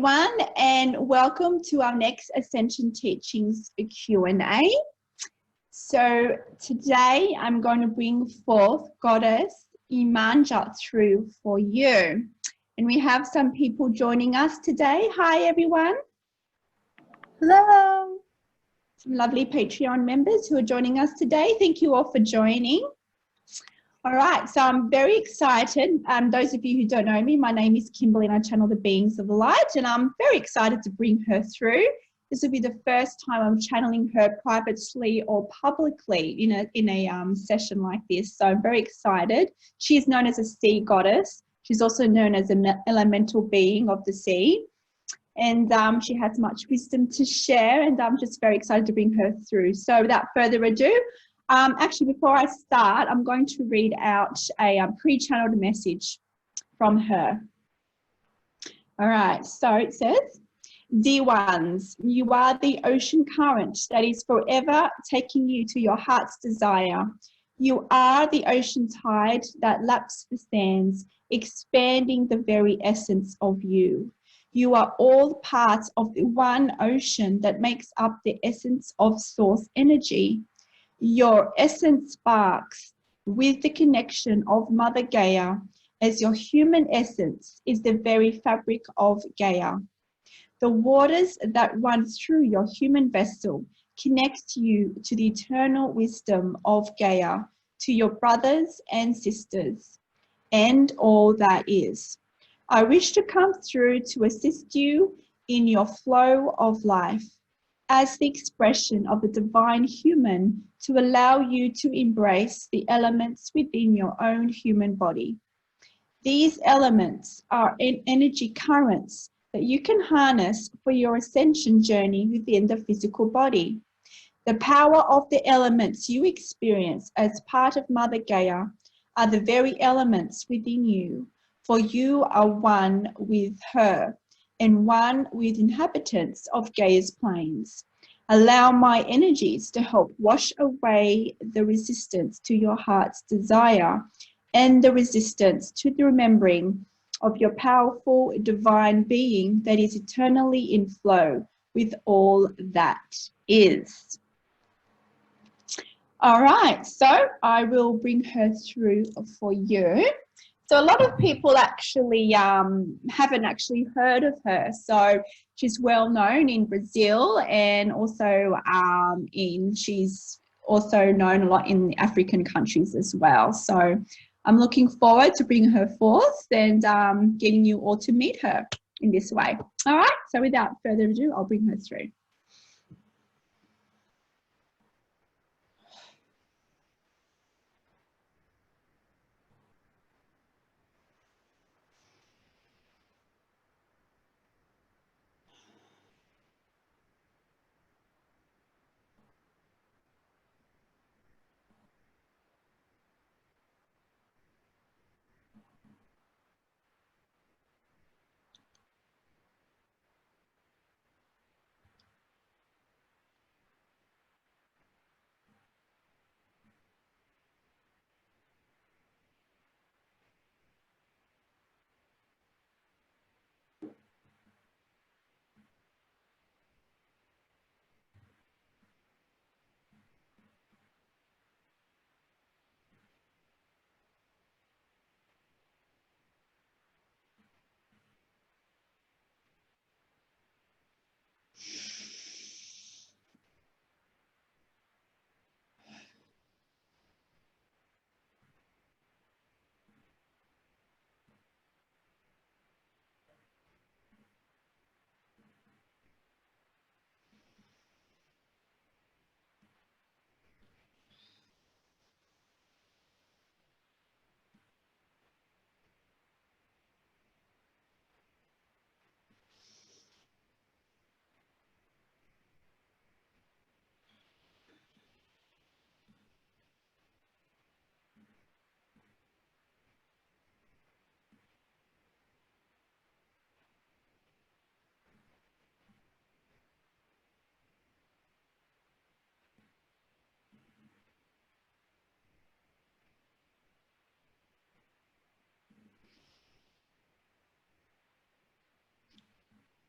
everyone, and welcome to our next Ascension Teachings Q&A. So today I'm going to bring forth Goddess Iemanjá through for you. And we have some people joining us today. Hi everyone. Hello. Some lovely Patreon members who are joining us today. Thank you all for joining. All right, so I'm very excited. Those of you who don't know me, my name is Kimberley and I channel the beings of the light, and I'm very excited to bring her through. This will be the first time I'm channeling her privately or publicly in a session like this, so I'm very excited. She is known as a sea goddess. She's also known as an elemental being of the sea, and she has much wisdom to share, and I'm just very excited to bring her through. So without further ado, actually, before I start, I'm going to read out a pre-channeled message from her. All right, so it says, "Dear ones, you are the ocean current that is forever taking you to your heart's desire. You are the ocean tide that laps the sands, expanding the very essence of you. You are all parts of the one ocean that makes up the essence of source energy. Your essence sparks with the connection of Mother Gaia, as your human essence is the very fabric of Gaia. The waters that run through your human vessel connect you to the eternal wisdom of Gaia, to your brothers and sisters, and all that is. I wish to come through to assist you in your flow of life, as the expression of the divine human, to allow you to embrace the elements within your own human body. These elements are energy currents that you can harness for your ascension journey within the physical body. The power of the elements you experience as part of Mother Gaia are the very elements within you, for you are one with her and one with inhabitants of Gaia's planes. Allow my energies to help wash away the resistance to your heart's desire and the resistance to the remembering of your powerful divine being that is eternally in flow with all that is." All right, so I will bring her through for you. So a lot of people actually haven't actually heard of her. So she's well known in Brazil, and also she's also known a lot in the African countries as well. So I'm looking forward to bringing her forth and getting you all to meet her in this way. All right, so without further ado, I'll bring her through.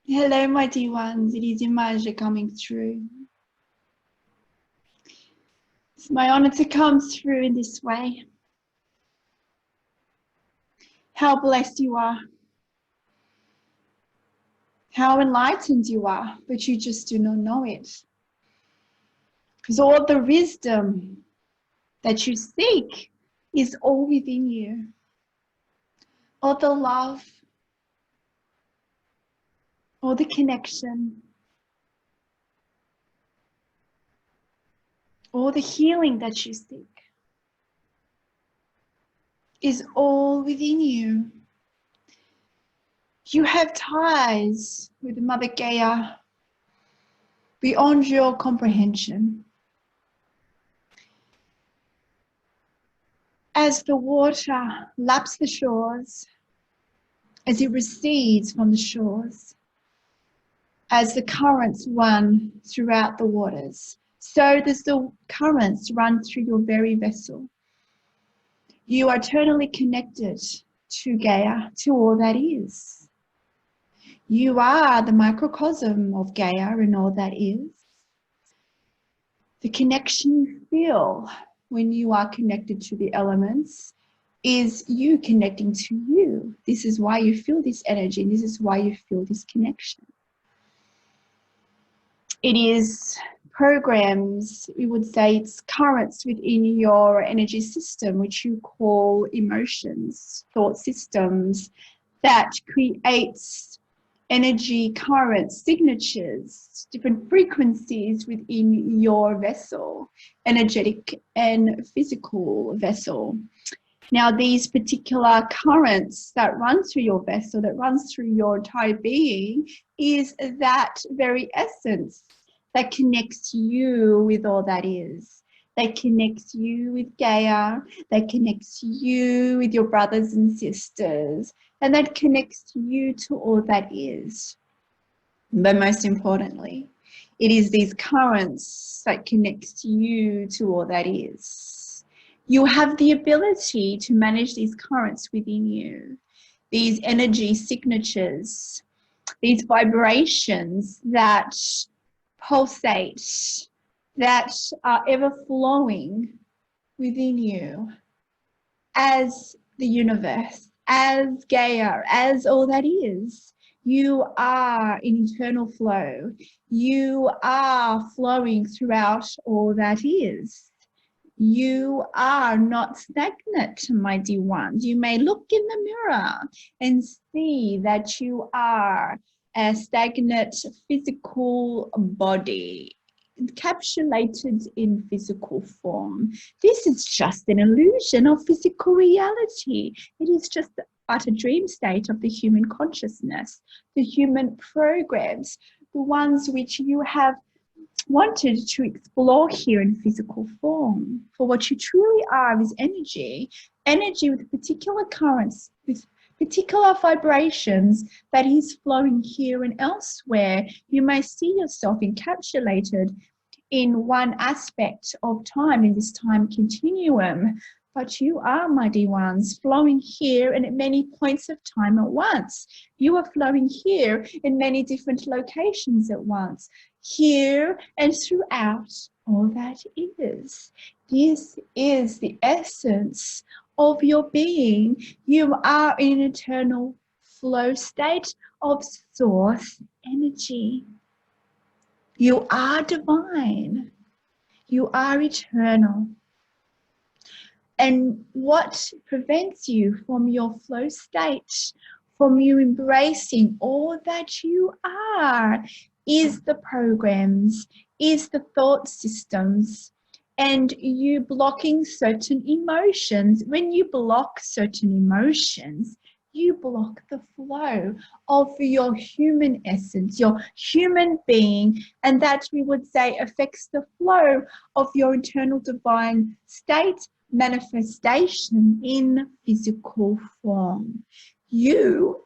Hello, my dear ones. It is Iemanjá coming through. It's my honor to come through in this way. How blessed you are. How enlightened you are, but you just do not know it. Because all the wisdom that you seek is all within you. All the love, all the connection, all the healing that you seek is all within you. You have ties with Mother Gaia beyond your comprehension. As the water laps the shores, as it recedes from the shores, as the currents run throughout the waters, so does the currents run through your very vessel. You are eternally connected to Gaia, to all that is. You are the microcosm of Gaia and all that is. The connection you feel when you are connected to the elements is you connecting to you. This is why you feel this energy, and this is why you feel this connection. It is programs, we would say it's currents within your energy system, which you call emotions, thought systems, that creates energy currents, signatures, different frequencies within your vessel, energetic and physical vessel. Now, these particular currents that run through your vessel, that runs through your entire being, is that very essence that connects you with all that is. That connects you with Gaia, that connects you with your brothers and sisters, and that connects you to all that is. But most importantly, it is these currents that connects you to all that is. You have the ability to manage these currents within you, these energy signatures, these vibrations that pulsate, that are ever flowing within you as the universe, as Gaia, as all that is. You are in eternal flow. You are flowing throughout all that is. You are not stagnant, my dear ones. You may look in the mirror and see that you are a stagnant physical body, encapsulated in physical form. This is just an illusion of physical reality. It is just but a dream state of the human consciousness, the human programs, the ones which you have wanted to explore here in physical form. For what you truly are is energy, energy with particular currents, with particular vibrations that is flowing here and elsewhere. You may see yourself encapsulated in one aspect of time, in this time continuum, but you are, my dear ones, flowing here and at many points of time at once. You are flowing here in many different locations at once, here and throughout all that is. This is the essence of your being. You are in an eternal flow state of source energy. You are divine. You are eternal. And what prevents you from your flow state, from you embracing all that you are, is the programs, is the thought systems, and you blocking certain emotions. When you block certain emotions, you block the flow of your human essence, your human being, and that we would say affects the flow of your internal divine state manifestation in physical form. You,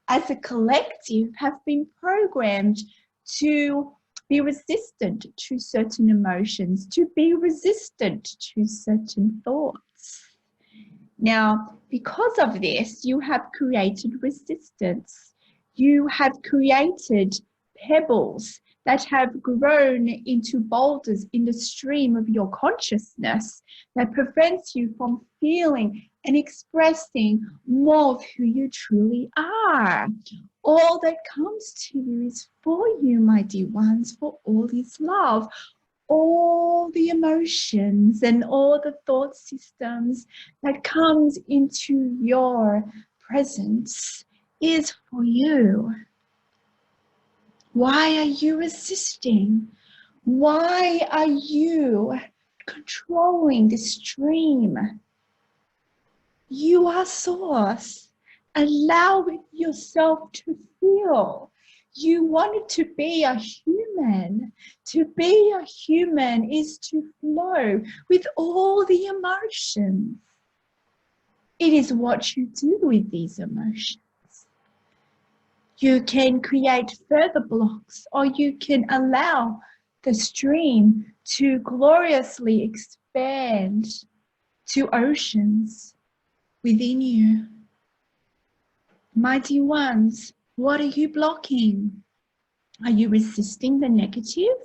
as a collective, have been programmed to be resistant to certain emotions, to be resistant to certain thoughts. Now, because of this, you have created resistance. You have created pebbles that have grown into boulders in the stream of your consciousness that prevents you from feeling and expressing more of who you truly are. All that comes to you is for you, my dear ones, for all is love. All the emotions and all the thought systems that comes into your presence is for you. Why are you resisting? Why are you controlling the stream? You are source. Allow yourself to feel. You wanted to be a human. To be a human is to flow with all the emotions. It is what you do with these emotions. You can create further blocks, or you can allow the stream to gloriously expand to oceans within you. Mighty ones, what are you blocking? Are you resisting the negative?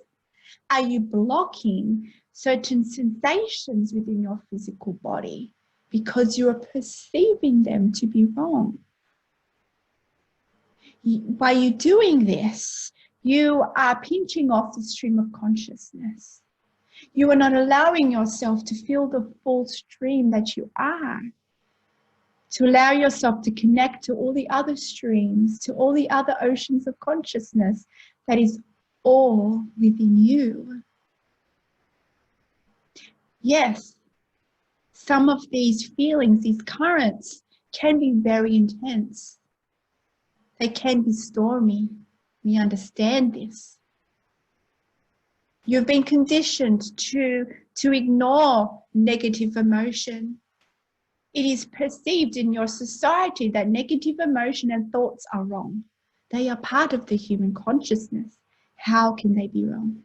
Are you blocking certain sensations within your physical body because you are perceiving them to be wrong? By you doing this, you are pinching off the stream of consciousness. You are not allowing yourself to feel the full stream that you are. To allow yourself to connect to all the other streams, to all the other oceans of consciousness that is all within you. Yes, some of these feelings, these currents, can be very intense. They can be stormy. We understand this. You've been conditioned to ignore negative emotion. It is perceived in your society that negative emotion and thoughts are wrong. They are part of the human consciousness. How can they be wrong?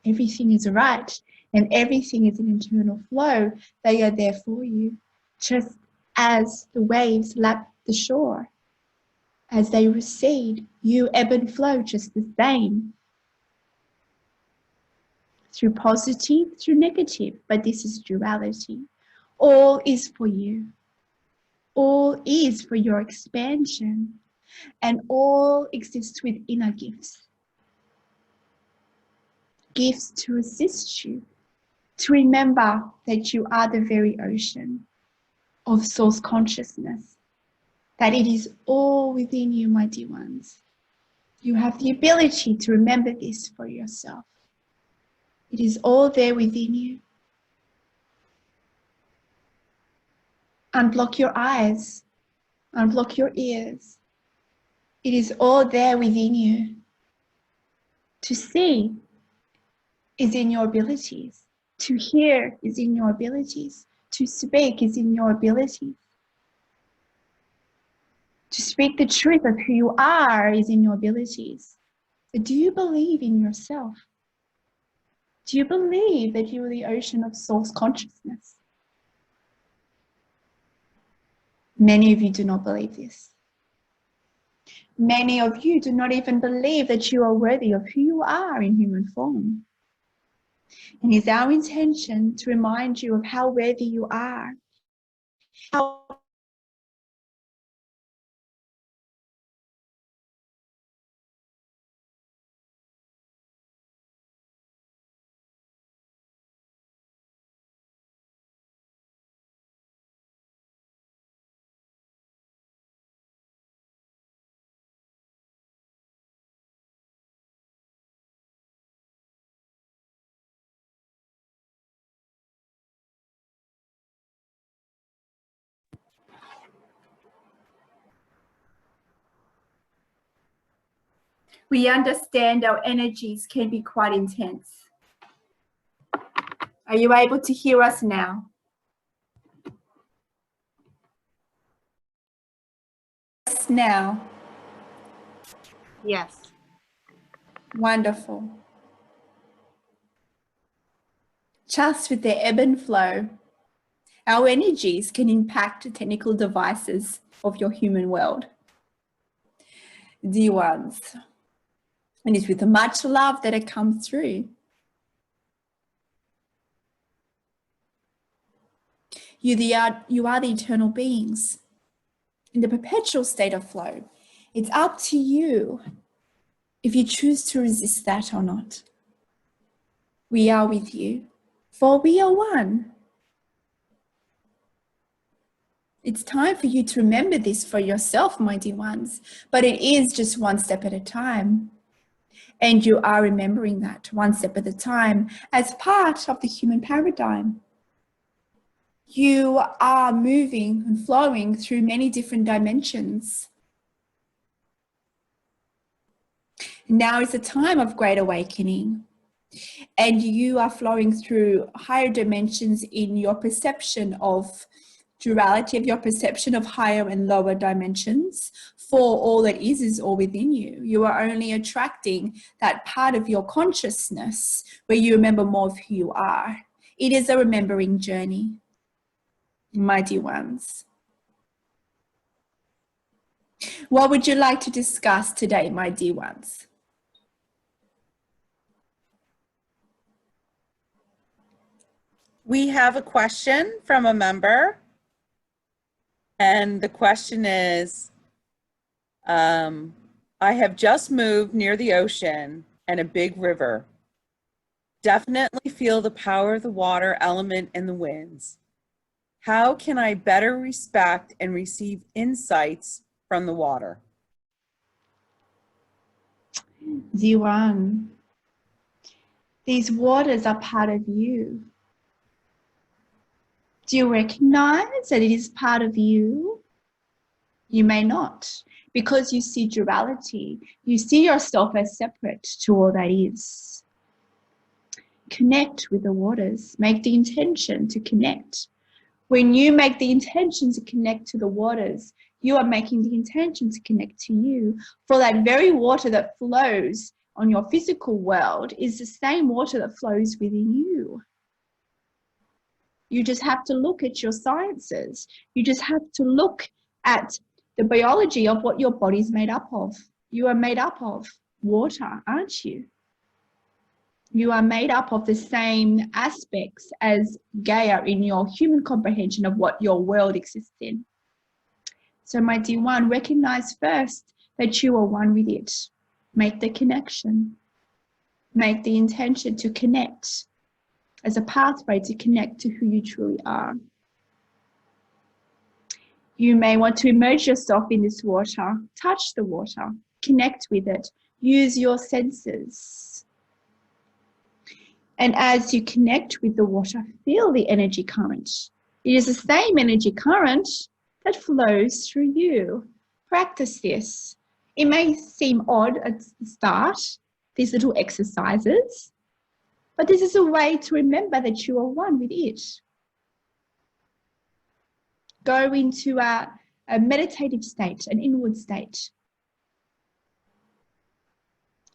Everything is right, and everything is an internal flow. They are there for you, just as the waves lap the shore. As they recede, you ebb and flow just the same. Through positive, through negative, but this is duality. All is for you. All is for your expansion, and all exists with inner gifts. Gifts to assist you, to remember that you are the very ocean of source consciousness, that it is all within you, my dear ones. You have the ability to remember this for yourself. It is all there within you. Unblock your eyes, unblock your ears. It is all there within you. To see is in your abilities. To hear is in your abilities. To speak is in your abilities. To speak the truth of who you are is in your abilities. So do you believe in yourself? Do you believe that you are the ocean of source consciousness? Many of you do not believe this. Many of you do not even believe that you are worthy of who you are in human form. And it's our intention to remind you of how worthy you are. How we understand our energies can be quite intense. Are you able to hear us now? Yes, now. Yes. Wonderful. Just with the ebb and flow, our energies can impact the technical devices of your human world. dear ones. And it's with much love that it comes through. You are the eternal beings in the perpetual state of flow. It's up to you if you choose to resist that or not. We are with you, for we are one. It's time for you to remember this for yourself, my dear ones, but it is just one step at a time. And you are remembering that one step at a time as part of the human paradigm. You are moving and flowing through many different dimensions. Now is a time of great awakening, and you are flowing through higher dimensions in your perception of duality, of your perception of higher and lower dimensions, for all that is all within you. You are only attracting that part of your consciousness where you remember more of who you are. It is a remembering journey, my dear ones. What would you like to discuss today, my dear ones? We have a question from a member, and the question is, I have just moved near the ocean and a big river. Definitely feel the power of the water element and the winds. How can I better respect and receive insights from the water? Dear one, these waters are part of you. Do you recognize that it is part of you? You may not, because you see duality. You see yourself as separate to all that is. Connect with the waters. Make the intention to connect. When you make the intention to connect to the waters, you are making the intention to connect to you. For that very water that flows on your physical world is the same water that flows within you. You just have to look at your sciences. You just have to look at the biology of what your body's made up of. You are made up of water, aren't you? You are made up of the same aspects as Gaia in your human comprehension of what your world exists in. So my dear one, recognize first that you are one with it. Make the connection. Make the intention to connect as a pathway to connect to who you truly are. You may want to immerse yourself in this water, touch the water, connect with it, use your senses. And as you connect with the water, feel the energy current. It is the same energy current that flows through you. Practice this. It may seem odd at the start, these little exercises, but this is a way to remember that you are one with it. Go into a meditative state, an inward state,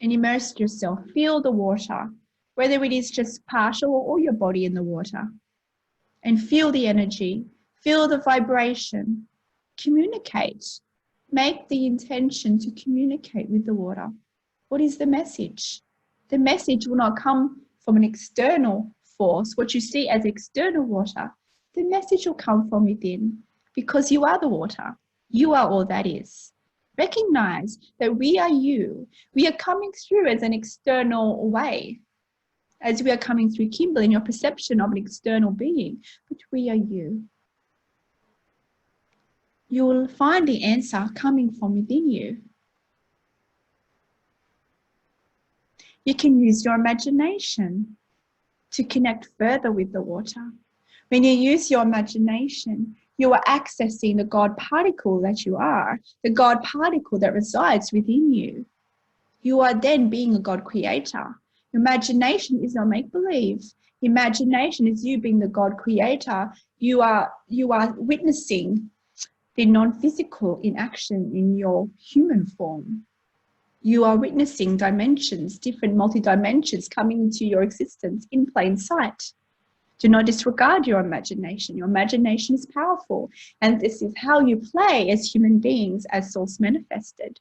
and immerse yourself. Feel the water, whether it is just partial or all your body in the water, and feel the energy, feel the vibration. Communicate. Make the intention to communicate with the water. What is the message? The message will not come from an external force, what you see as external water. The message will come from within, because you are the water. You are all that is. Recognize that we are you. We are coming through as an external way, as we are coming through Kimberley in your perception of an external being, but we are you. You will find the answer coming from within you. You can use your imagination to connect further with the water. When you use your imagination, you are accessing the God particle that you are, the God particle that resides within you. You are then being a God creator. Imagination is not make-believe. Imagination is you being the God creator. You are witnessing the non-physical in action in your human form. You are witnessing dimensions, different multi-dimensions coming into your existence in plain sight. Do not disregard your imagination. Your imagination is powerful, and this is how you play as human beings, as source manifested.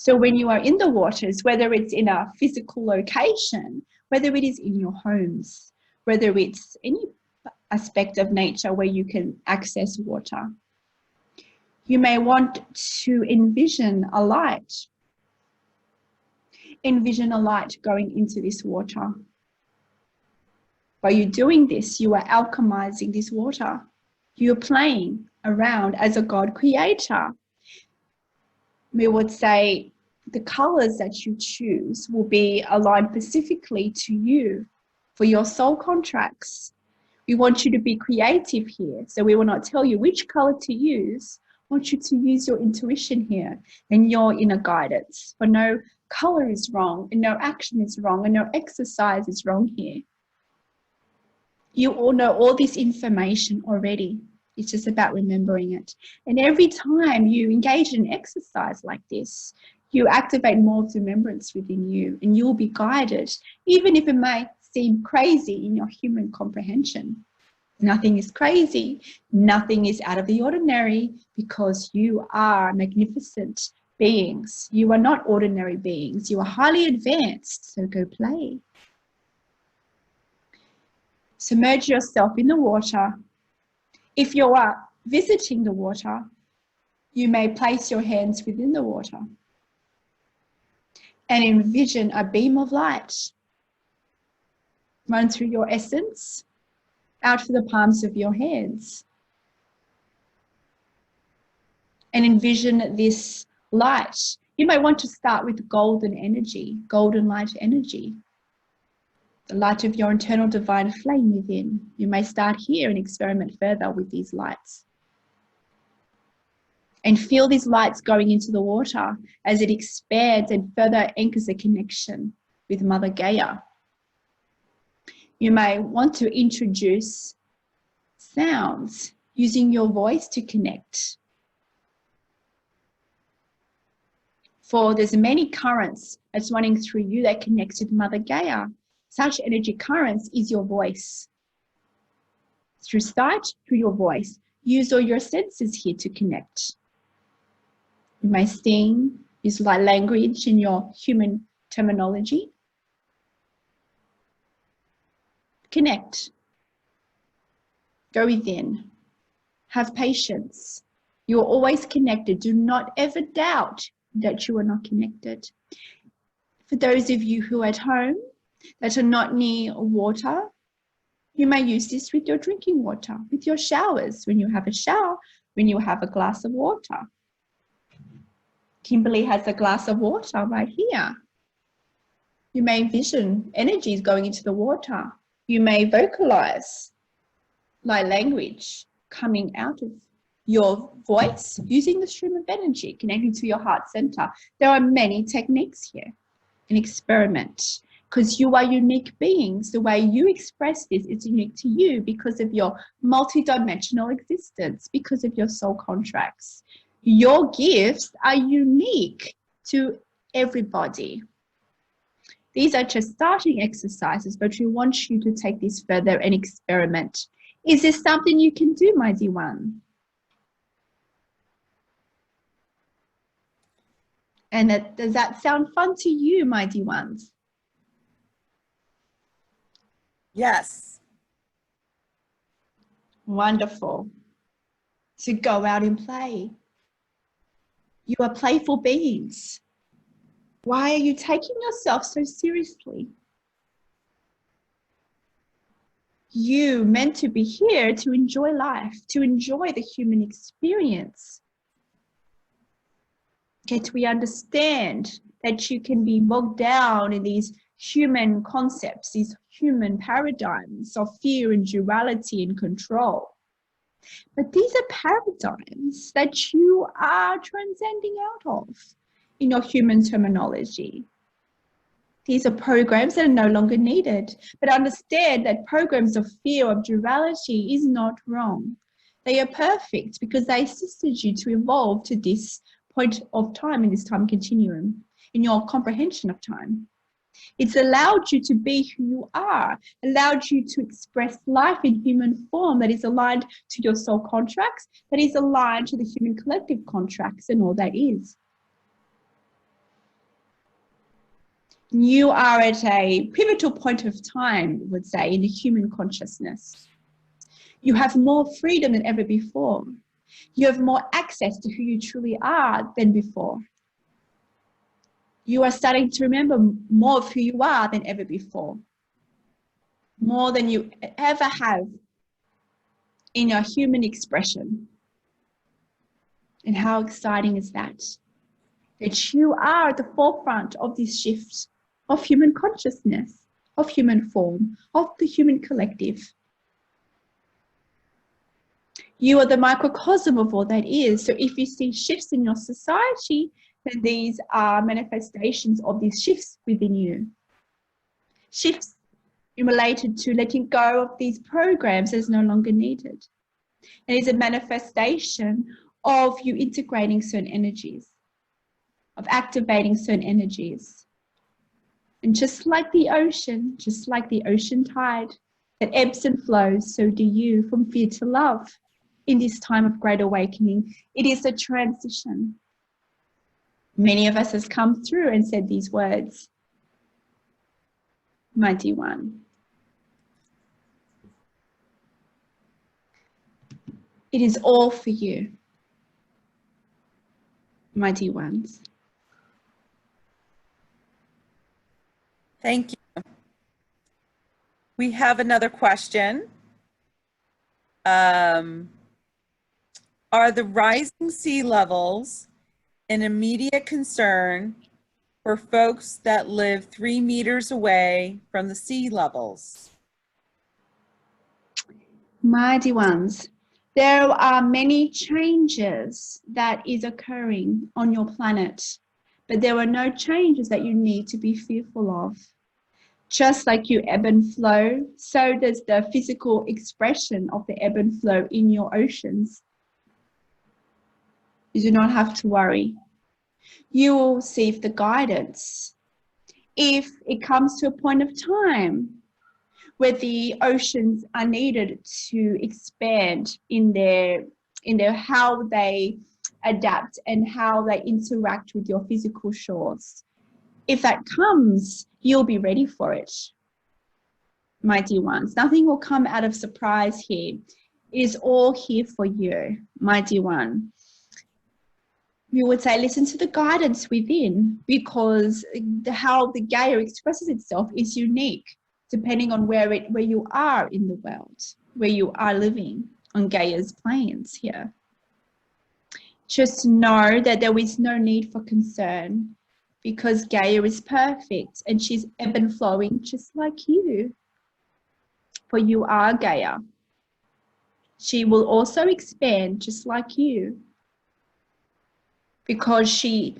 So when you are in the waters, whether it's in a physical location, whether it is in your homes, whether it's any aspect of nature where you can access water, you may want to envision a light. Envision a light going into this water. By you doing this, you are alchemizing this water. You're playing around as a God creator. We would say the colors that you choose will be aligned specifically to you for your soul contracts. We want you to be creative here. So we will not tell you which color to use. I want you to use your intuition here and your inner guidance. For no color is wrong, and no action is wrong, and no exercise is wrong here. You all know all this information already. It's just about remembering it. And every time you engage in exercise like this, you activate more of the remembrance within you, and you will be guided, even if it may seem crazy in your human comprehension. Nothing is crazy. Nothing is out of the ordinary, because you are magnificent beings. You are not ordinary beings. You are highly advanced. So go play. Submerge yourself in the water. If you are visiting the water, you may place your hands within the water and envision a beam of light run through your essence out through the palms of your hands. And envision this light. You may want to start with golden energy, golden light energy. The light of your internal divine flame within. You may start here and experiment further with these lights. And feel these lights going into the water as it expands and further anchors a connection with Mother Gaia. You may want to introduce sounds using your voice to connect. For there's many currents that's running through you that connects with Mother Gaia. Such energy currents is your voice. Through sight, through your voice. Use all your senses here to connect. You may sing, use light language in your human terminology. Connect. Go within. Have patience. You are always connected. Do not ever doubt that you are not connected. For those of you who are at home that are not near water, you may use this with your drinking water, with your showers, when you have a shower, when you have a glass of water. Kimberley has a glass of water right here. You may envision energies going into the water. You may vocalize light language coming out of your voice using the stream of energy, connecting to your heart center. There are many techniques here. An experiment, because you are unique beings. The way you express this is unique to you because of your multidimensional existence, because of your soul contracts. Your gifts are unique to everybody. These are just starting exercises, but we want you to take this further and experiment. Is this something you can do, my dear one? And does that sound fun to you, my dear ones? Yes. Wonderful. So go out and play. You are playful beings. Why are you taking yourself so seriously? You meant to be here to enjoy life, to enjoy the human experience. Yet we understand that you can be bogged down in these human concepts, these human paradigms of fear and duality and control. But these are paradigms that you are transcending out of in your human terminology. These are programs that are no longer needed. But understand that programs of fear, of duality is not wrong. They are perfect because they assisted you to evolve to this point of time in this time continuum, in your comprehension of time. It's allowed you to be who you are, allowed you to express life in human form that is aligned to your soul contracts, that is aligned to the human collective contracts and all that is. You are at a pivotal point of time, I would say, in the human consciousness. You have more freedom than ever before. You have more access to who you truly are than before. You are starting to remember more of who you are than ever before. More than you ever have in your human expression. And how exciting is that? That you are at the forefront of this shift of human consciousness, of human form, of the human collective. You are the microcosm of all that is. So if you see shifts in your society, then these are manifestations of these shifts within you. Shifts related to letting go of these programs as no longer needed. It is a manifestation of you integrating certain energies, of activating certain energies. And just like the ocean tide that ebbs and flows, so do you from fear to love. In this time of great awakening, it is a transition. Many of us has come through and said these words, Mighty One. It is all for you, Mighty Ones. Thank you. We have another question. Are the rising sea levels an immediate concern for folks that live 3 meters away from the sea levels? Mighty Ones, there are many changes that is occurring on your planet, but there are no changes that you need to be fearful of. Just like you ebb and flow, so does the physical expression of the ebb and flow in your oceans. You do not have to worry. You will receive the guidance. If it comes to a point of time where the oceans are needed to expand in their how they adapt and how they interact with your physical shores, if that comes, you'll be ready for it, Mighty Ones. Nothing will come out of surprise here. It is all here for you, Mighty One. We would say listen to the guidance within, because how the Gaia expresses itself is unique depending on where you are in the world, where you are living on Gaia's planes here. Just know that there is no need for concern, because Gaia is perfect and she's ebb and flowing just like you. For you are Gaia. She will also expand just like you, because she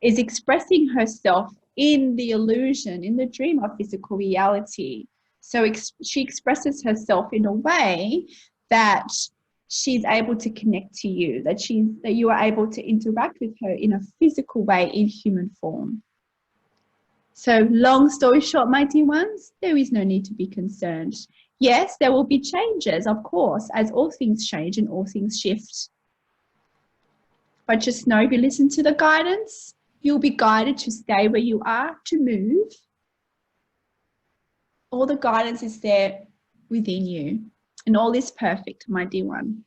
is expressing herself in the illusion, in the dream of physical reality. So she expresses herself in a way that she's able to connect to you, that you are able to interact with her in a physical way in human form. So long story short, Mighty Ones, there is no need to be concerned. Yes, there will be changes, of course, as all things change and all things shift. But just know, if you listen to the guidance, you'll be guided to stay where you are, to move. All the guidance is there within you, and all is perfect, my dear one.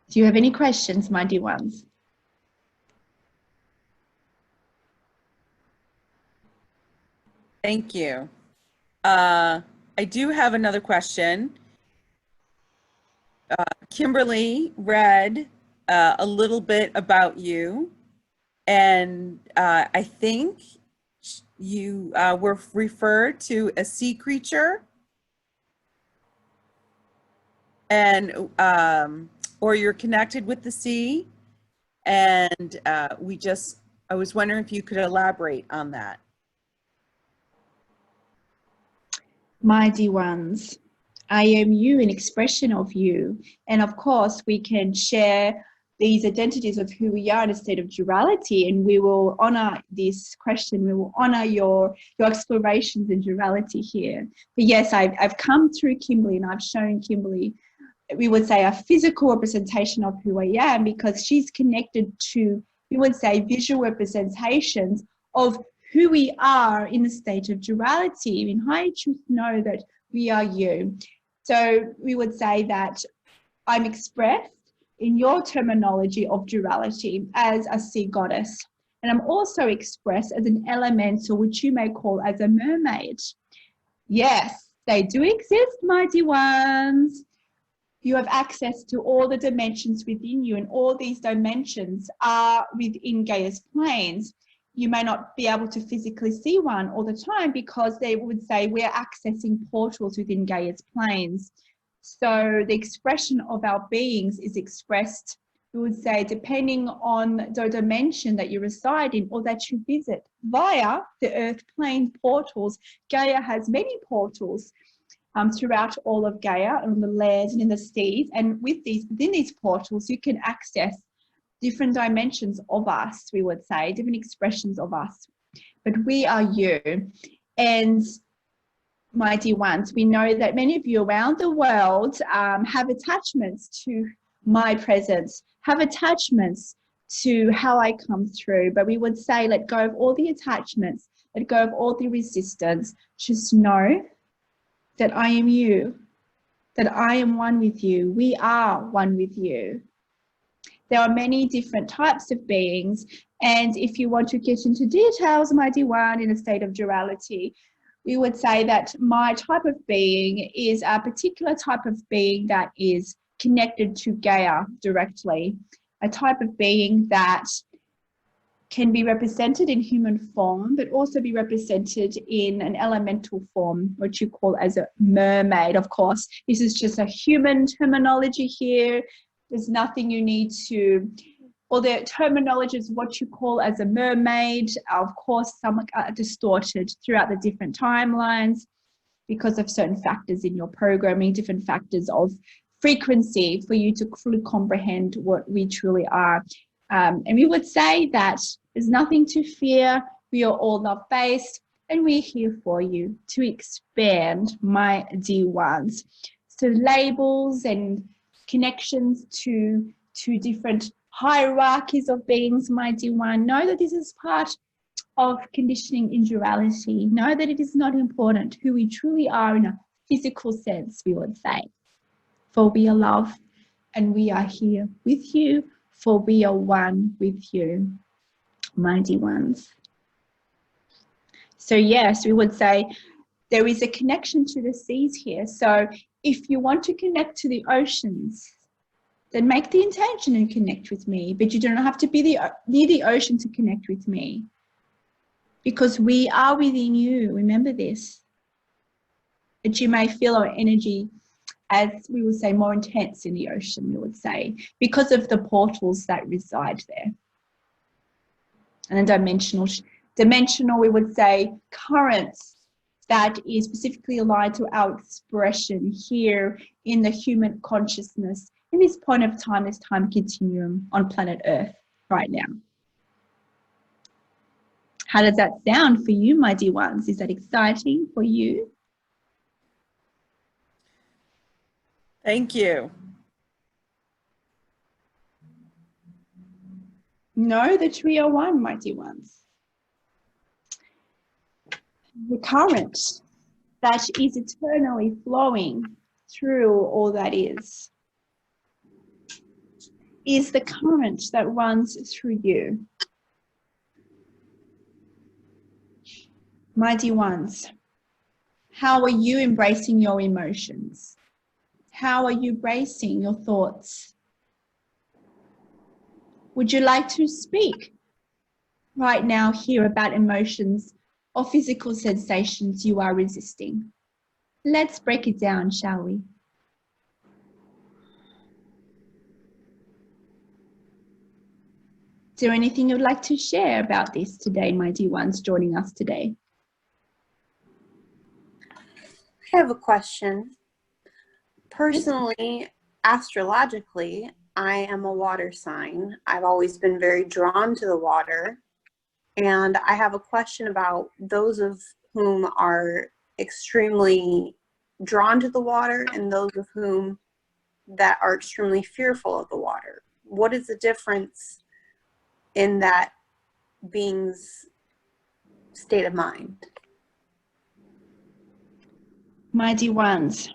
Do you have any questions, my dear ones? Thank you. I do have another question. Kimberley read a little bit about you, and I think you were referred to a sea creature, and or you're connected with the sea, and I was wondering if you could elaborate on that. Mighty ones, I am you, an expression of you. And of course, we can share these identities of who we are in a state of duality, and we will honor this question. We will honor your explorations in duality here. But yes, I've come through Kimberley, and I've shown Kimberley we would say, a physical representation of who I am, because she's connected to, we would say, visual representations of who we are in the state of duality. In higher truth, know that we are you. So we would say that I'm expressed in your terminology of duality as a sea goddess. And I'm also expressed as an elemental, which you may call as a mermaid. Yes, they do exist, mighty ones. You have access to all the dimensions within you, and all these dimensions are within Gaia's planes. You may not be able to physically see one all the time, because they would say we're accessing portals within Gaia's planes. So the expression of our beings is expressed, we would say, depending on the dimension that you reside in or that you visit via the earth plane portals. Gaia has many portals throughout all of Gaia, on the lands and in the seas. And within these portals, you can access different dimensions of us, we would say, different expressions of us. But we are you. And mighty ones, we know that many of you around the world have attachments to my presence, have attachments to how I come through. But we would say, let go of all the attachments, let go of all the resistance. Just know that I am you, that I am one with you. We are one with you. There are many different types of beings, and if you want to get into details, mighty one, in a state of duality, we would say that my type of being is a particular type of being that is connected to Gaia directly, a type of being that can be represented in human form, but also be represented in an elemental form, which you call as a mermaid. Of course, this is just a human terminology here. There's nothing you need to, or the terminology is what you call as a mermaid. Of course, some are distorted throughout the different timelines because of certain factors in your programming, different factors of frequency for you to fully comprehend what we truly are. And we would say that there's nothing to fear. We are all love-based, and we're here for you to expand, my dear ones. So labels and connections to different hierarchies of beings, my dear one, know that this is part of conditioning in duality. Know that it is not important who we truly are in a physical sense, we would say. For we are love, and we are here with you, for we are one with you, my dear ones. So yes, we would say there is a connection to the seas here. So if you want to connect to the oceans, then make the intention and connect with me. But you don't have to be near the ocean to connect with me, because we are within you. Remember this. But you may feel our energy, as we would say, more intense in the ocean, we would say, because of the portals that reside there. And then dimensional, we would say, currents that is specifically aligned to our expression here in the human consciousness in this point of time, this time continuum on planet Earth right now. How does that sound for you, my dear ones? Is that exciting for you? Thank you. Know that we are one, my dear ones. The current that is eternally flowing through all that is the current that runs through you. My dear ones, how are you embracing your emotions? How are you bracing your thoughts? Would you like to speak right now here about emotions or physical sensations you are resisting? Let's break it down, shall we? Is there anything you'd like to share about this today, my dear ones joining us today? I have a question. Personally, astrologically, I am a water sign. I've always been very drawn to the water. And I have a question about those of whom are extremely drawn to the water and those of whom that are extremely fearful of the water. What is the difference in that being's state of mind? My dear ones,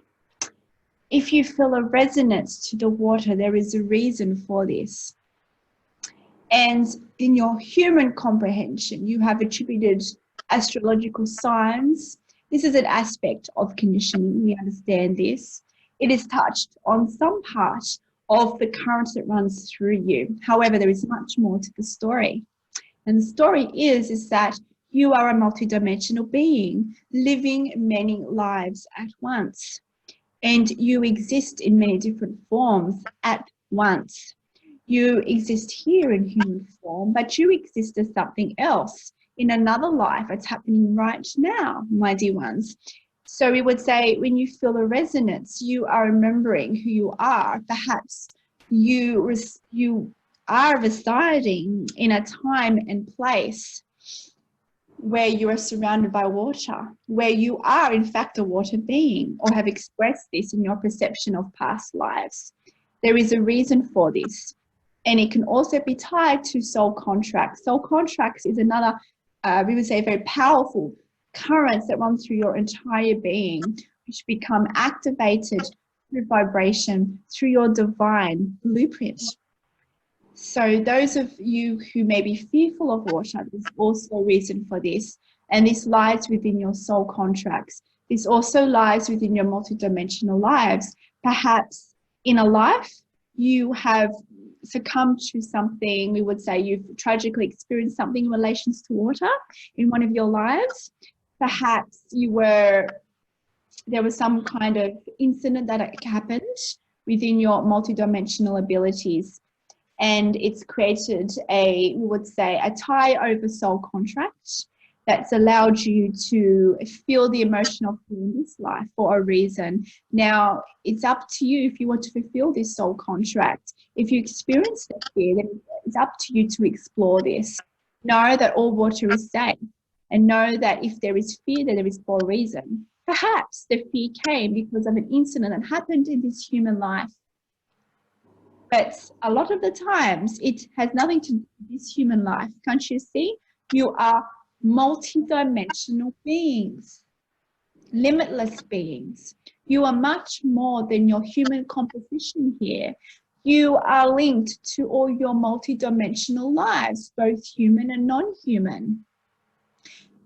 if you feel a resonance to the water, there is a reason for this. And in your human comprehension, you have attributed astrological signs. This is an aspect of conditioning. We understand this. It is touched on some part of the current that runs through you. However, there is much more to the story. And the story is that you are a multidimensional being living many lives at once. And you exist in many different forms at once. You exist here in human form, but you exist as something else in another life that's happening right now, my dear ones. So we would say when you feel a resonance, you are remembering who you are. Perhaps you are residing in a time and place where you are surrounded by water, where you are in fact a water being, or have expressed this in your perception of past lives. There is a reason for this. And it can also be tied to soul contracts. Soul contracts is another, we would say, very powerful currents that run through your entire being, which become activated through vibration, through your divine blueprint. So those of you who may be fearful of water, there's also a reason for this. And this lies within your soul contracts. This also lies within your multidimensional lives. Perhaps in a life, you have succumbed to something. We would say you've tragically experienced something in relations to water in one of your lives. Perhaps there was some kind of incident that happened within your multidimensional abilities, and it's created we would say, a tie over soul contract that's allowed you to feel the emotion of fear in this life for a reason. Now, it's up to you if you want to fulfill this soul contract. If you experience that fear, then it's up to you to explore this. Know that all water is safe, and know that if there is fear, then there is for a reason. Perhaps the fear came because of an incident that happened in this human life. But a lot of the times, it has nothing to do with this human life. Can't you see? You are multidimensional beings, limitless beings. You are much more than your human composition here. You are linked to all your multidimensional lives, both human and non-human.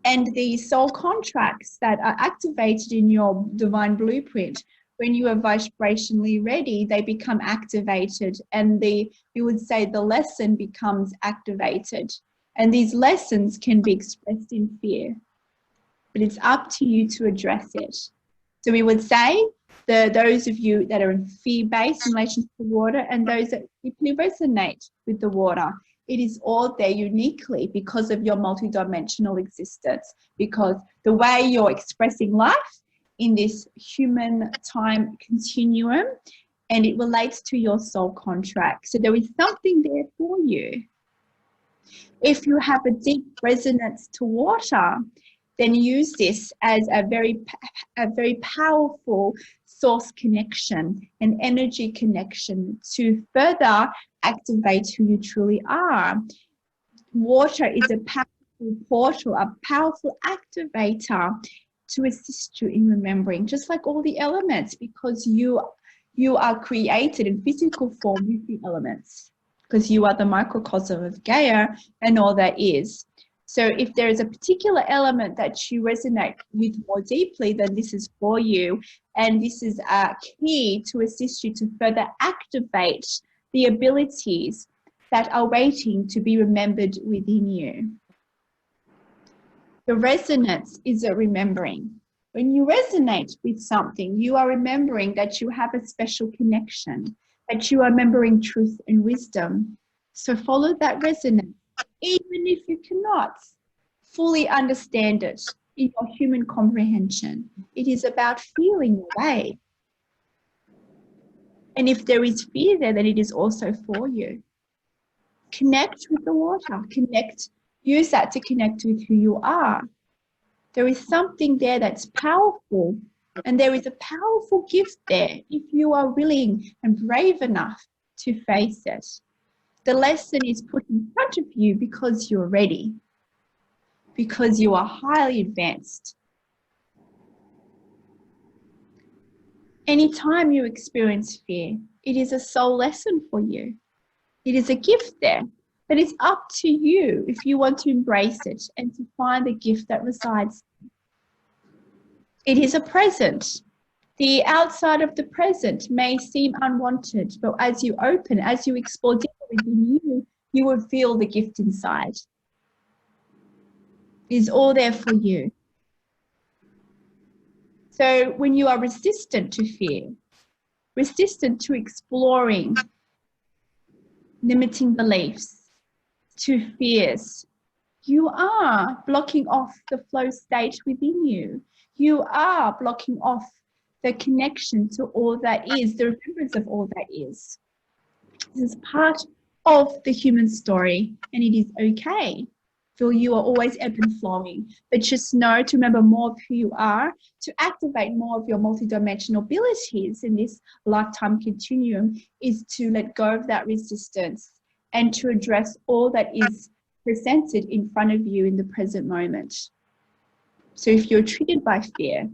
And the soul contracts that are activated in your divine blueprint, when you are vibrationally ready, they become activated, and we would say the lesson becomes activated. And these lessons can be expressed in fear, but it's up to you to address it. So we would say those of you that are in fear-based in relation to water, and those that deeply resonate with the water, it is all there uniquely because of your multidimensional existence, because the way you're expressing life in this human time continuum, and it relates to your soul contract. So there is something there for you. If you have a deep resonance to water, then use this as a very powerful source connection, an energy connection to further activate who you truly are. Water is a powerful portal, a powerful activator to assist you in remembering, just like all the elements, because you are created in physical form with the elements, because you are the microcosm of Gaia and all that is. So if there is a particular element that you resonate with more deeply, then this is for you. And this is a key to assist you to further activate the abilities that are waiting to be remembered within you. The resonance is a remembering. When you resonate with something, you are remembering that you have a special connection, that you are remembering truth and wisdom. So follow that resonance, even if you cannot fully understand it in your human comprehension. It is about feeling your way. And if there is fear there, then it is also for you. Connect with the water. Use that to connect with who you are. There is something there that's powerful And there is a powerful gift there if you are willing and brave enough to face it. The lesson is put in front of you because you're ready, because you are highly advanced. Anytime you experience fear, it is a soul lesson for you. It is a gift there, but it's up to you if you want to embrace it and to find the gift that resides. It is a present. The outside of the present may seem unwanted, but as you open, as you explore deeper within you, you will feel the gift inside. It is all there for you. So when you are resistant to fear, resistant to exploring limiting beliefs, to fears, you are blocking off the flow state within you. You are blocking off the connection to all that is, the remembrance of all that is. This is part of the human story, and it is okay. Feel you are always ebb and flowing, but just know to remember more of who you are, to activate more of your multidimensional abilities in this lifetime continuum, is to let go of that resistance and to address all that is presented in front of you in the present moment. So if you're triggered by fear,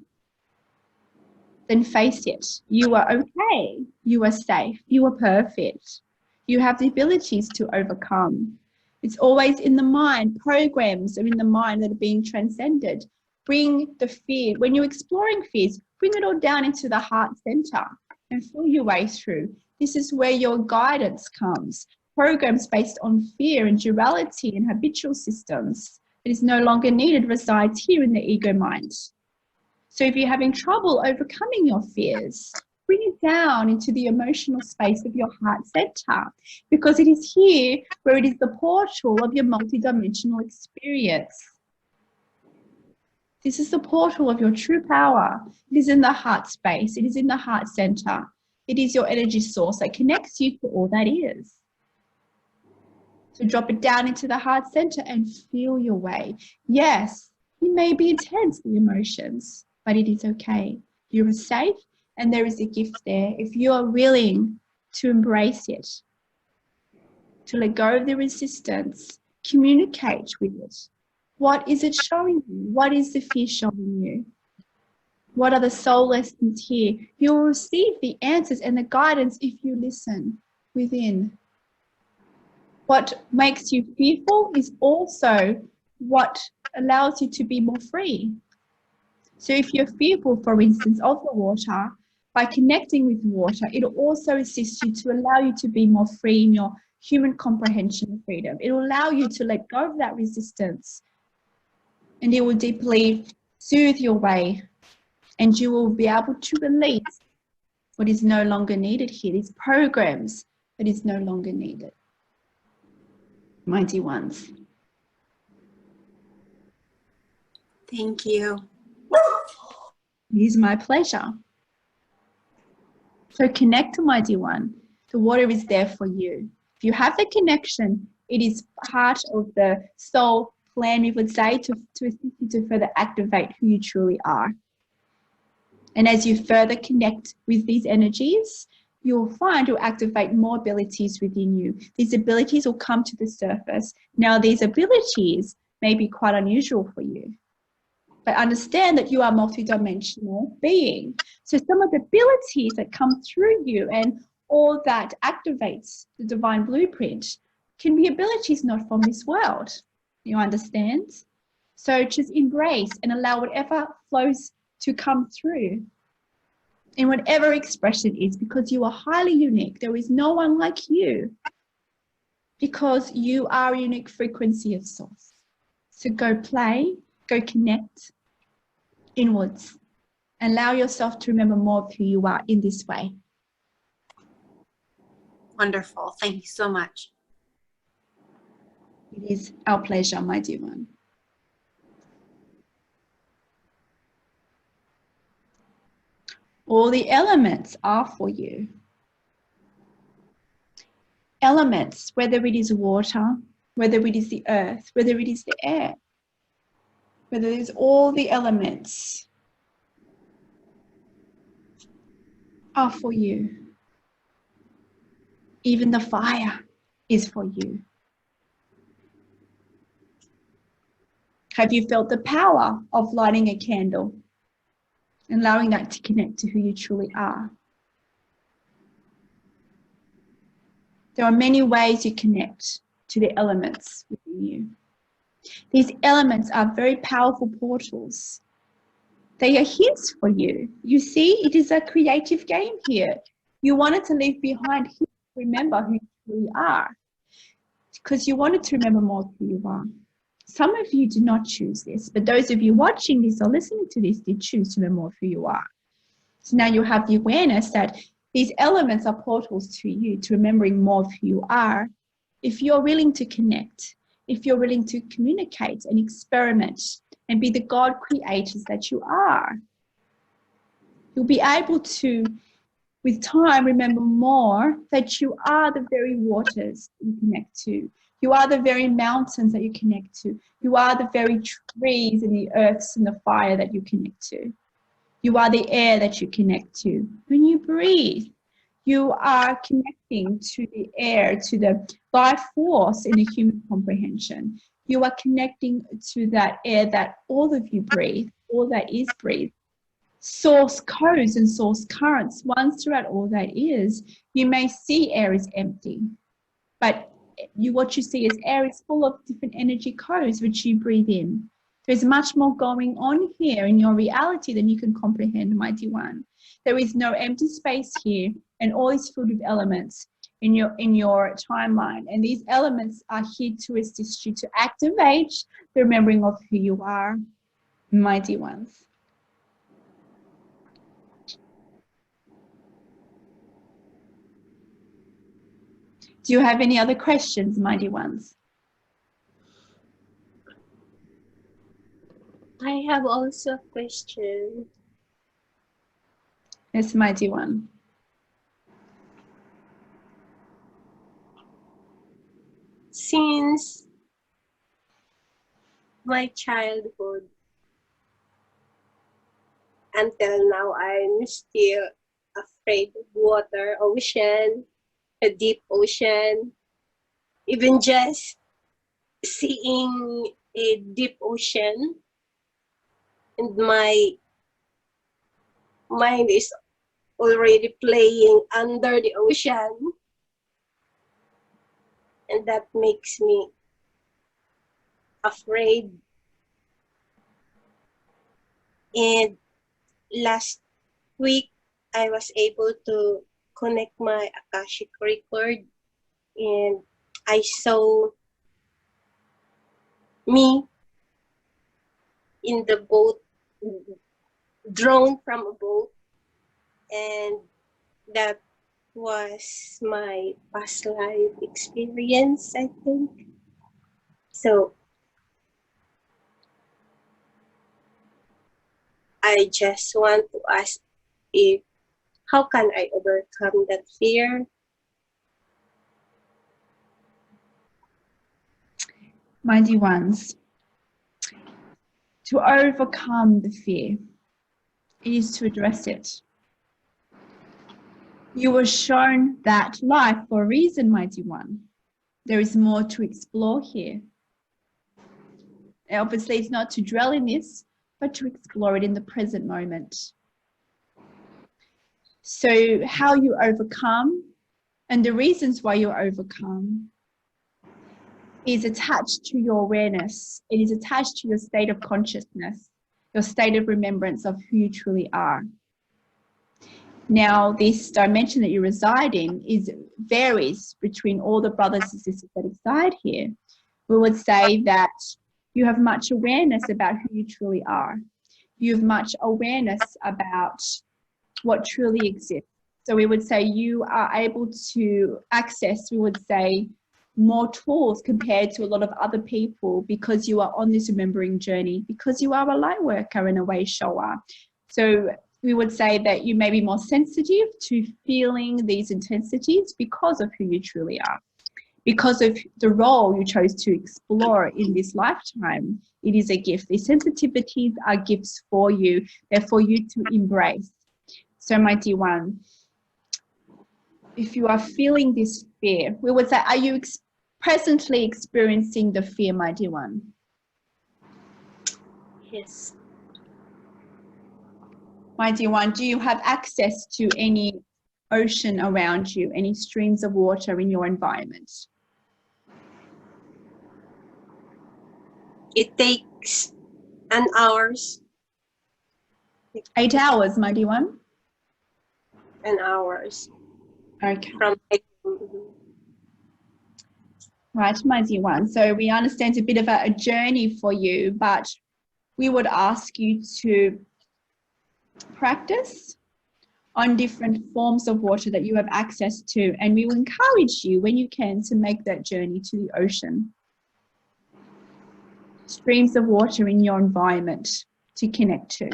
then face it. You are okay. You are safe. You are perfect. You have the abilities to overcome. It's always in the mind. Programs are in the mind that are being transcended. Bring the fear. When you're exploring fears, bring it all down into the heart center and feel your way through. This is where your guidance comes. Programs based on fear and duality and habitual systems that is no longer needed resides here in the ego mind. So if you're having trouble overcoming your fears, bring it down into the emotional space of your heart center, because it is here where it is the portal of your multidimensional experience. This is the portal of your true power. It is in the heart space. It is in the heart center. It is your energy source that connects you to all that is. So drop it down into the heart center and feel your way. Yes, you may be intense, the emotions, but it is okay. You are safe and there is a gift there. If you are willing to embrace it, to let go of the resistance, communicate with it. What is it showing you? What is the fear showing you? What are the soul lessons here? You will receive the answers and the guidance if you listen within. What makes you fearful is also what allows you to be more free. So if you're fearful, for instance, of the water, by connecting with water, it will also assist you to allow you to be more free in your human comprehension of freedom. It will allow you to let go of that resistance, and it will deeply soothe your way, and you will be able to release what is no longer needed here, these programs that is no longer needed. Mighty ones. Thank you. It is my pleasure. So connect to Mighty One. The water is there for you. If you have the connection, it is part of the soul plan, we would say, to assist you to further activate who you truly are. And as you further connect with these energies, you'll find you'll activate more abilities within you. These abilities will come to the surface. Now, these abilities may be quite unusual for you, but understand that you are a multidimensional being. So some of the abilities that come through you and all that activates the divine blueprint can be abilities not from this world. You understand? So just embrace and allow whatever flows to come through in whatever expression is, because you are highly unique. There is no one like you, because you are a unique frequency of source. So go play, go connect inwards, and allow yourself to remember more of who you are in this way. Wonderful. Thank you so much. It is our pleasure, my dear one. All the elements are for you. Elements, whether it is water, whether it is the earth, whether it is the air, whether it is all the elements. are for you. Even the fire is for you. Have you felt the power of lighting a candle and allowing that to connect to who you truly are? There are many ways you connect to the elements within you. These elements are very powerful portals. They are hints for you. You see, it is a creative game here. You wanted to leave behind hints to remember who you truly are, because you wanted to remember more who you are. Some of you did not choose this, but those of you watching this or listening to this did choose to remember more who you are. So now you have the awareness that these elements are portals to you, to remembering more of who you are. If you're willing to connect, if you're willing to communicate and experiment and be the God creators that you are, you'll be able to, with time, remember more that you are the very waters you connect to. You are the very mountains that you connect to. You are the very trees and the earths and the fire that you connect to. You are the air that you connect to. When you breathe, you are connecting to the air, to the life force in the human comprehension. You are connecting to that air that all of you breathe, all that is breathed. Source codes and source currents, ones throughout all that is. You may see air is empty, but what you see as air is full of different energy codes which you breathe in. There's much more going on here in your reality than you can comprehend, mighty one. There is no empty space here, and all is filled with elements in your timeline. And these elements are here to assist you to activate the remembering of who you are, mighty ones. Do you have any other questions, mighty ones? I have also a question. Yes, mighty one. Since my childhood until now, I'm still afraid of water, ocean, a deep ocean. Even just seeing a deep ocean, and my mind is already playing under the ocean, and that makes me afraid. And last week I was able to connect my Akashic record, and I saw me in the boat, drawn from a boat, and that was my past life experience, I think. So I just want to ask if how can I overcome that fear? Mighty ones, to overcome the fear is to address it. You were shown that life for a reason, mighty one. There is more to explore here. Obviously, it's not to dwell in this, but to explore it in the present moment. So how you overcome and the reasons why you overcome is attached to your awareness. It is attached to your state of consciousness, your state of remembrance of who you truly are. Now, this dimension that you reside in varies between all the brothers and sisters that reside here. We would say that you have much awareness about who you truly are. You have much awareness about what truly exists. So we would say you are able to access, we would say, more tools compared to a lot of other people because you are on this remembering journey, because you are a light worker and a way shower. So we would say that you may be more sensitive to feeling these intensities because of who you truly are, because of the role you chose to explore in this lifetime. It is a gift. These sensitivities are gifts for you. They're for you to embrace. So mighty one, if you are feeling this fear, we would say, are you presently experiencing the fear, my dear one? Yes. My dear one, do you have access to any ocean around you, any streams of water in your environment? It takes an hours. 8 hours, my dear one? An hours Okay. from. Right, my dear one. So we understand it's a bit of a journey for you, but we would ask you to practice on different forms of water that you have access to, and we will encourage you when you can to make that journey to the ocean. Streams of water in your environment to connect to.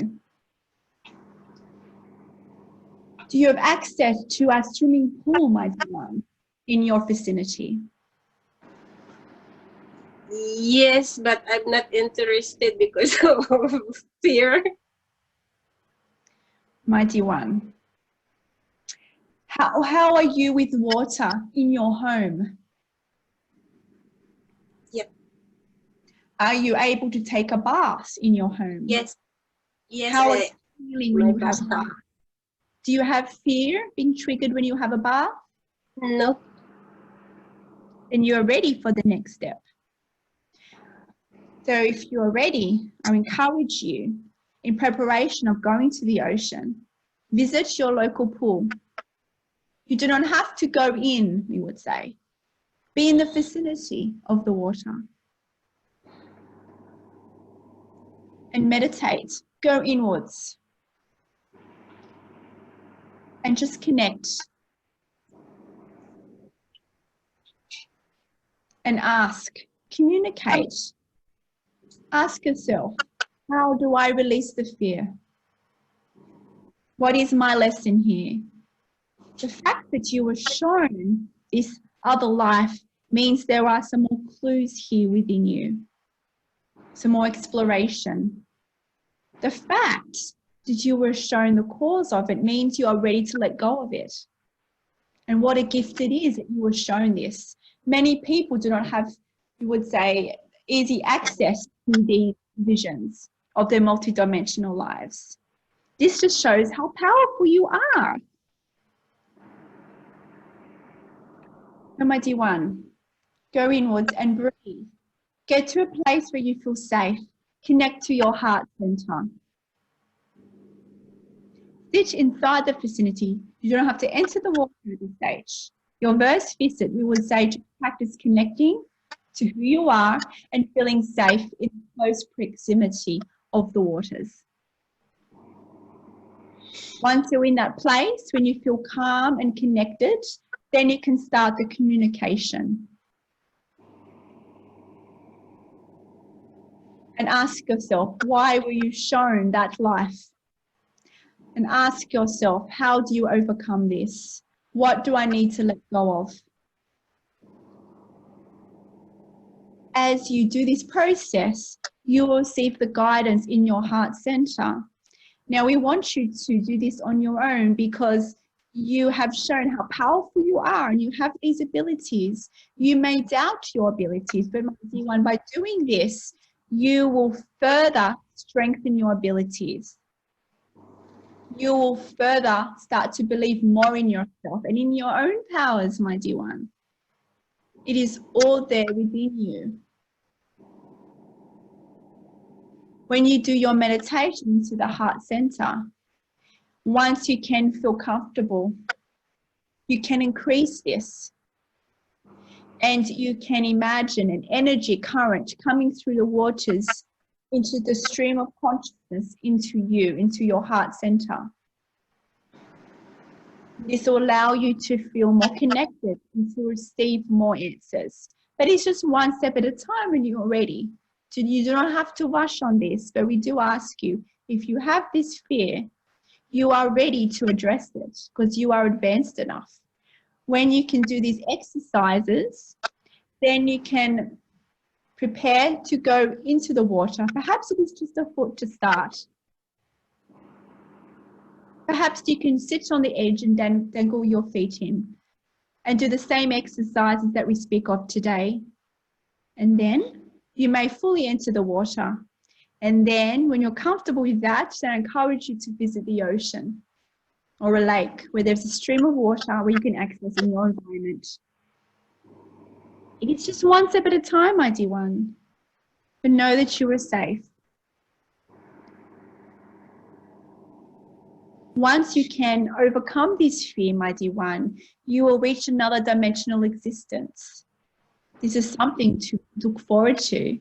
Do you have access to a swimming pool, my dear one, in your vicinity? Yes, but I'm not interested because of fear. My dear one, how are you with water in your home? Yep. Are you able to take a bath in your home? Yes. Yes. How are you feeling when my you have a bath? Do you have fear being triggered when you have a bath? No. Then you are ready for the next step. So if you are ready, I encourage you, in preparation of going to the ocean, visit your local pool. You do not have to go in, we would say. Be in the vicinity of the water. And meditate. Go inwards. And just connect. And ask. Communicate. Ask yourself, how do I release the fear? What is my lesson here? The fact that you were shown this other life means there are some more clues here within you, some more exploration. The fact that you were shown the cause of it means you are ready to let go of it. And what a gift it is that you were shown this. Many people do not have, you would say, easy access to these visions of their multidimensional lives. This just shows how powerful you are. So my dear one, go inwards and breathe. Get to a place where you feel safe. Connect to your heart center. Sit inside the vicinity. You don't have to enter the water at this stage. Your first visit, we would say, to practice connecting to who you are and feeling safe in close proximity of the waters. Once you're in that place, when you feel calm and connected, then you can start the communication. And ask yourself, why were you shown that life? And ask yourself, how do you overcome this? What do I need to let go of? As you do this process, you will receive the guidance in your heart center. Now, we want you to do this on your own because you have shown how powerful you are and you have these abilities. You may doubt your abilities, but my dear one, by doing this, you will further strengthen your abilities. You will further start to believe more in yourself and in your own powers, my dear one. It is all there within you. When you do your meditation to the heart center, once you can feel comfortable, you can increase this. And you can imagine an energy current coming through the waters into the stream of consciousness, into you, into your heart center. This will allow you to feel more connected and to receive more answers. But it's just one step at a time when you're ready. So you do not have to rush on this, but we do ask you, if you have this fear, you are ready to address it because you are advanced enough. When you can do these exercises, then you can prepare to go into the water. Perhaps it is just a foot to start. Perhaps you can sit on the edge and dangle your feet in. and do the same exercises that we speak of today. And then you may fully enter the water. And then when you're comfortable with that, I encourage you to visit the ocean or a lake where there's a stream of water where you can access in your environment. It's just one step at a time, my dear one, but know that you are safe. Once you can overcome this fear, my dear one, you will reach another dimensional existence. This is something to look forward to.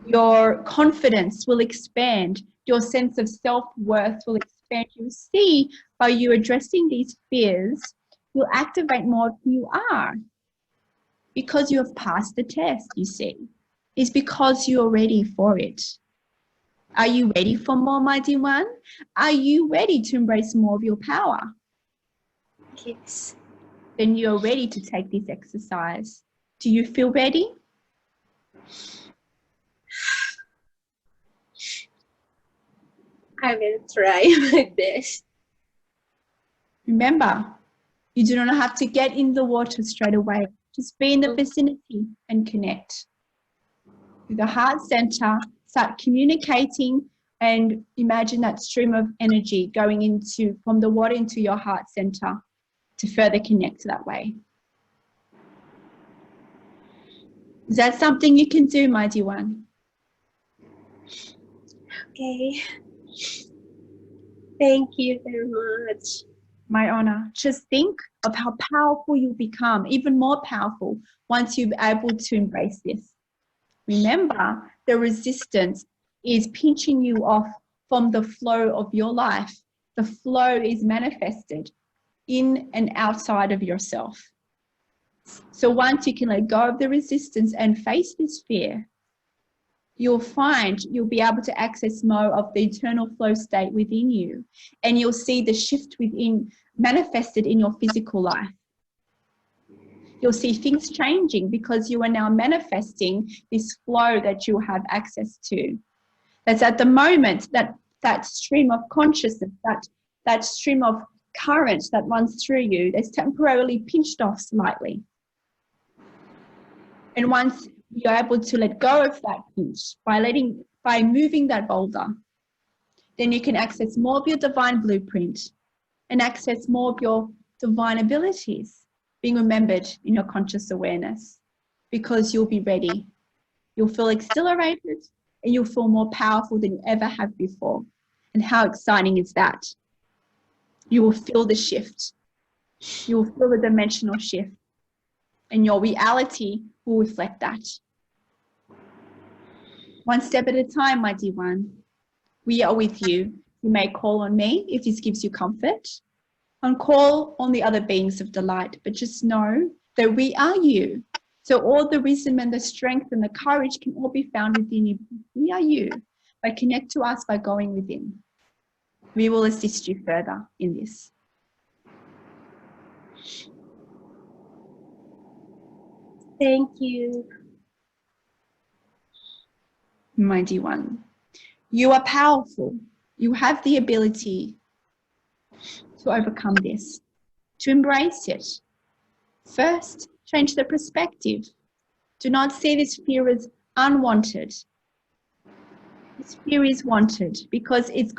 Your confidence will expand. Your sense of self-worth will expand. You'll see by you addressing these fears, you'll activate more of who you are because you have passed the test, you see. It's because you're ready for it. Are you ready for more, my dear one? Are you ready to embrace more of your power? Yes. Then you're ready to take this exercise. Do you feel ready? I will try my best. Remember, you do not have to get in the water straight away. Just be in the vicinity and connect. With the heart center, start communicating and imagine that stream of energy going from the water into your heart center to further connect that way. Is that something you can do, my dear one? Okay. Thank you very much. My honor. Just think of how powerful you become, even more powerful once you're able to embrace this. Remember, the resistance is pinching you off from the flow of your life. The flow is manifested in and outside of yourself. So once you can let go of the resistance and face this fear, you'll find you'll be able to access more of the eternal flow state within you, and you'll see the shift within manifested in your physical life. You'll see things changing because you are now manifesting this flow that you have access to. That's at the moment that stream of consciousness, that stream of current that runs through you, that's temporarily pinched off slightly. And once you're able to let go of that pinch by moving that boulder, then you can access more of your divine blueprint and access more of your divine abilities being remembered in your conscious awareness, because you'll be ready. You'll feel exhilarated and you'll feel more powerful than you ever have before. And how exciting is that? You will feel the shift. You will feel the dimensional shift, and your reality will reflect that. One step at a time, my dear one. We are with you. You may call on me if this gives you comfort, and call on the other beings of delight, but just know that we are you. So all the wisdom and the strength and the courage can all be found within you. We are you. But connect to us by going within. We will assist you further in this. Thank you. My dear one, you are powerful. You have the ability to overcome this, to embrace it. First, change the perspective. Do not see this fear as unwanted. This fear is wanted because you've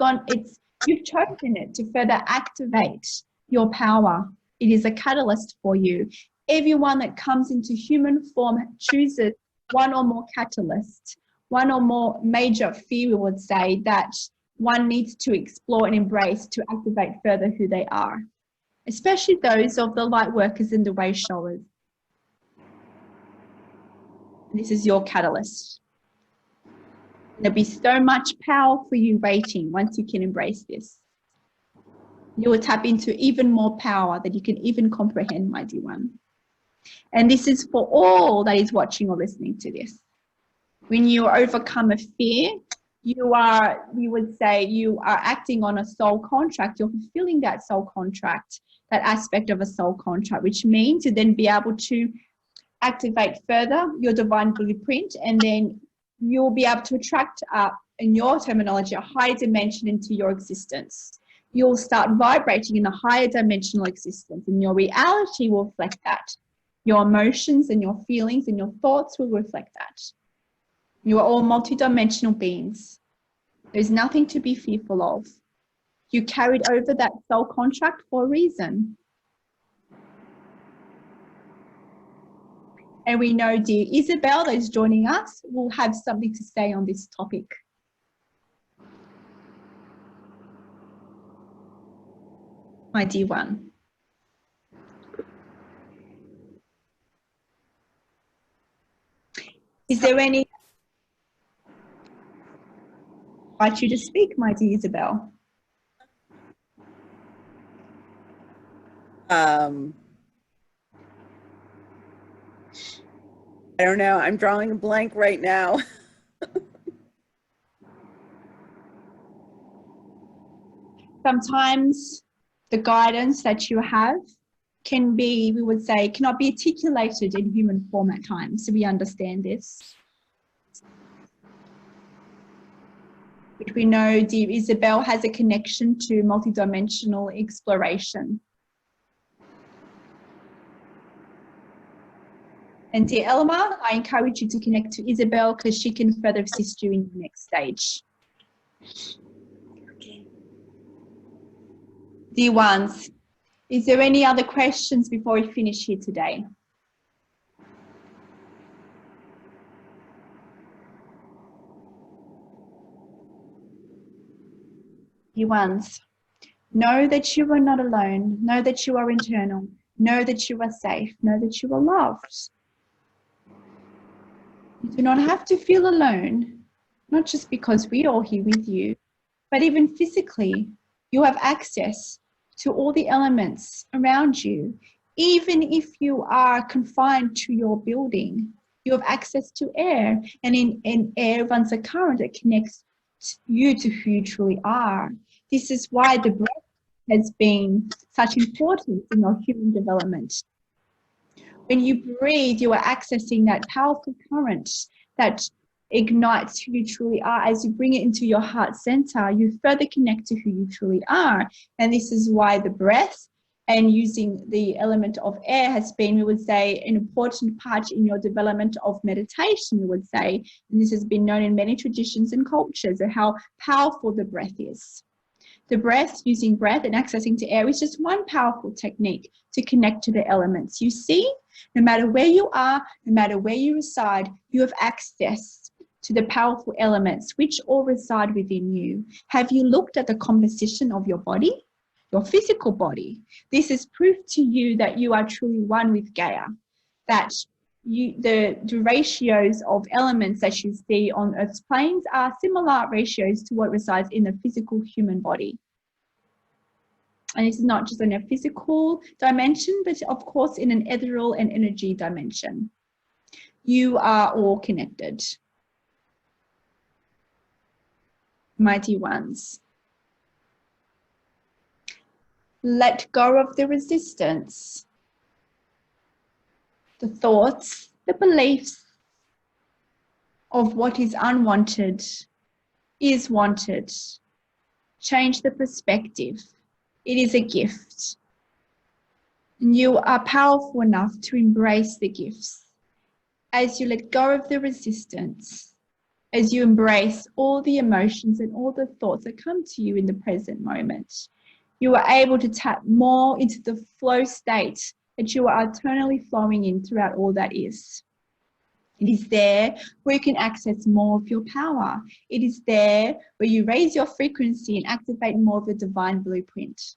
chosen it to further activate your power. It is a catalyst for you. Everyone that comes into human form chooses one or more catalysts, one or more major fear, we would say, that one needs to explore and embrace to activate further who they are, especially those of the light workers and the way showers. This is your catalyst. There'll be so much power for you waiting once you can embrace this. You will tap into even more power that you can even comprehend, my dear one. And this is for all that is watching or listening to this. When you overcome a fear, you would say you are acting on a soul contract. You're fulfilling that soul contract, that aspect of a soul contract, which means to then be able to activate further your divine blueprint, and then you'll be able to attract, in your terminology, a higher dimension into your existence. you'll start vibrating in a higher dimensional existence, and your reality will reflect that. Your emotions and your feelings and your thoughts will reflect that. You are all multidimensional beings. There's nothing to be fearful of. You carried over that soul contract for a reason. And we know dear Isabel, those joining us, will have something to say on this topic. My dear one. Is there any... I invite you to speak, my dear Isabel. I don't know. I'm drawing a blank right now. Sometimes the guidance that you have can be, we would say, cannot be articulated in human form at times. So we understand this. But we know dear Isabel has a connection to multidimensional exploration. And dear Elma, I encourage you to connect to Isabel because she can further assist you in the next stage. Okay. Dear ones, is there any other questions before we finish here today? Dear ones, know that you are not alone. Know that you are internal. Know that you are safe. Know that you are loved. You do not have to feel alone, not just because we are all here with you, but even physically, you have access to all the elements around you. Even if you are confined to your building, you have access to air, and in air runs a current that connects you to who you truly are. This is why the breath has been such importance in your human development. When you breathe, you are accessing that powerful current that ignites who you truly are. As you bring it into your heart center, you further connect to who you truly are. And this is why the breath and using the element of air has been, we would say, an important part in your development of meditation, we would say. And this has been known in many traditions and cultures of how powerful the breath is. The breath, using breath and accessing to air, is just one powerful technique to connect to the elements. You see, no matter where you are, no matter where you reside, you have access to the powerful elements which all reside within you. Have you looked at the composition of your body, your physical body? This is proof to you that you are truly one with Gaia, that the ratios of elements that you see on Earth's planes are similar ratios to what resides in the physical human body. And this is not just in a physical dimension, but of course in an ethereal and energy dimension. You are all connected. Mighty ones. Let go of the resistance, the thoughts, the beliefs of what is unwanted is wanted. Change the perspective. It is a gift. And you are powerful enough to embrace the gifts. As you let go of the resistance, as you embrace all the emotions and all the thoughts that come to you in the present moment, you are able to tap more into the flow state that you are eternally flowing in throughout all that is. It is there where you can access more of your power. It is there where you raise your frequency and activate more of the divine blueprint.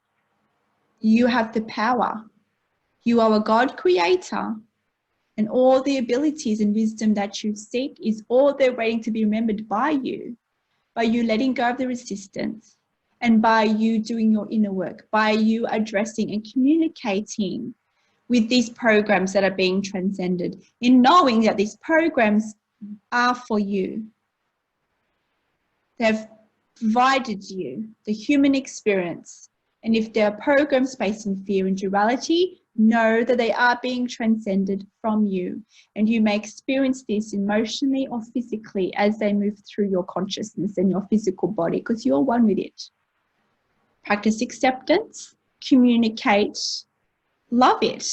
You have the power. You are a God creator, and all the abilities and wisdom that you seek is all there waiting to be remembered by you letting go of the resistance, and by you doing your inner work, by you addressing and communicating with these programs that are being transcended, in knowing that these programs are for you. They've provided you the human experience. And if there are programs based in fear and duality, know that they are being transcended from you. And you may experience this emotionally or physically as they move through your consciousness and your physical body, because you're one with it. Practice acceptance, communicate, love it.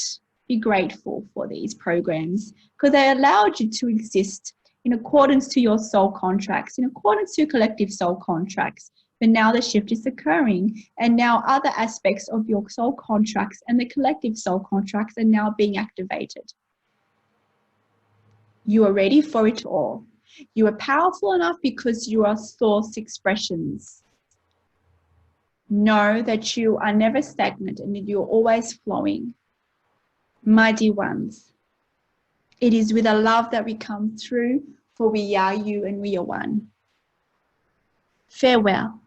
Be grateful for these programs because they allowed you to exist in accordance to your soul contracts, in accordance to your collective soul contracts. But now the shift is occurring, and now other aspects of your soul contracts and the collective soul contracts are now being activated. You are ready for it all. You are powerful enough because you are source expressions. Know that you are never stagnant and that you're always flowing. My dear ones, it is with a love that we come through, for we are you and we are one. Farewell.